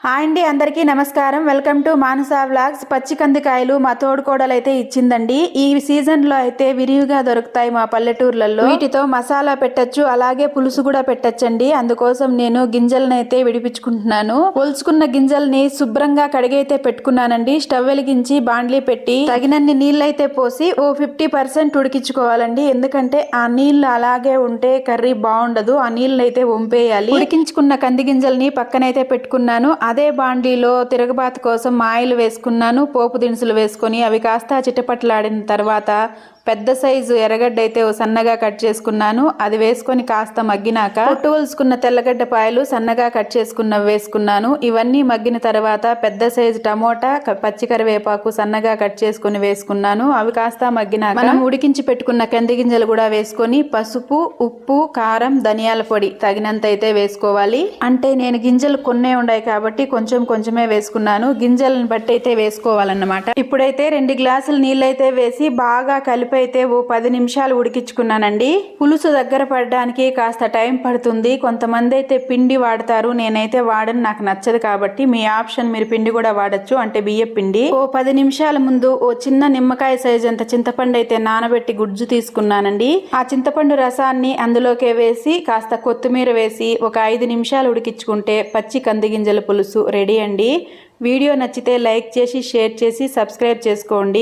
Hi అండి, అందరికీ నమస్కారం. Welcome to Manasa vlogs. పచ్చి కందికాయలు మా తోడుకోడలు అయితే ఇచ్చిందండి. ఈ సీజన్ లో అయితే విరివిగా దొరుకుతాయి మా పల్లెటూర్లలో. వీటితో మసాలా పెట్టచ్చు, అలాగే పులుసు కూడా పెట్టచ్చండి. అందుకోసం నేను గింజలను అయితే విడిపించుకుంటున్నాను. ఒలుచుకున్న గింజల్ని శుభ్రంగా కడిగైతే పెట్టుకున్నానండి. స్టవ్ వెలిగించి బాండ్లీ పెట్టి తగినన్ని నీళ్ళైతే పోసి ఓ 50% ఉడికించుకోవాలండి. ఎందుకంటే ఆ నీళ్లు అలాగే ఉంటే కర్రీ బాగుండదు. ఆ నీళ్ళని అయితే వంపేయాలి. ఉడికించుకున్న కంది గింజల్ని పక్కనైతే పెట్టుకున్నాను. అదే బాండీలో తిరగబాతు కోసం ఆయిల్ వేసుకున్నాను. పోపు దినుసులు వేసుకొని అవి కాస్త చిటపట్లాడిన తర్వాత పెద్ద సైజు ఎర్రగడ్డ అయితే సన్నగా కట్ చేసుకున్నాను. అది వేసుకొని కాస్త మగ్గినాక పొట్టువలుసుకున్న తెల్లగడ్డ పాయలు సన్నగా కట్ చేసుకున్నవి వేసుకున్నాను. ఇవన్నీ మగ్గిన తర్వాత పెద్ద సైజు టమోటా, పచ్చి కరివేపాకు సన్నగా కట్ చేసుకుని వేసుకున్నాను. అవి కాస్త మగ్గినాక మనం ఉడికించి పెట్టుకున్న కంది గింజలు కూడా వేసుకొని పసుపు, ఉప్పు, కారం, ధనియాల పొడి తగినంత అయితే వేసుకోవాలి. అంటే నేను గింజలు కొన్నే ఉన్నాయి కాబట్టి కొంచెమే వేసుకున్నాను. గింజలను బట్టి అయితే వేసుకోవాలన్నమాట. ఇప్పుడైతే 2 గ్లాసులు నీళ్ళైతే వేసి బాగా కలిపి అయితే ఓ 10 నిమిషాలు ఉడికించుకున్నానండి. పులుసు దగ్గర పడడానికి కాస్త టైం పడుతుంది. కొంతమంది అయితే పిండి వాడతారు, నేనైతే వాడను, నాకు నచ్చదు కాబట్టి. మీ ఆప్షన్, మీరు పిండి కూడా వాడచ్చు, అంటే బియ్య పిండి. ఓ 10 నిమిషాల ముందు ఓ చిన్న నిమ్మకాయ సైజు అంత చింతపండు అయితే నానబెట్టి గుజ్జు తీసుకున్నానండి. ఆ చింతపండు రసాన్ని అందులోకే వేసి కాస్త కొత్తిమీర వేసి ఒక 5 నిమిషాలు ఉడికించుకుంటే పచ్చి కంది గింజల పులుసు రెడీ అండి. వీడియో నచ్చితే లైక్ చేసి, షేర్ చేసి, సబ్స్క్రైబ్ చేసుకోండి.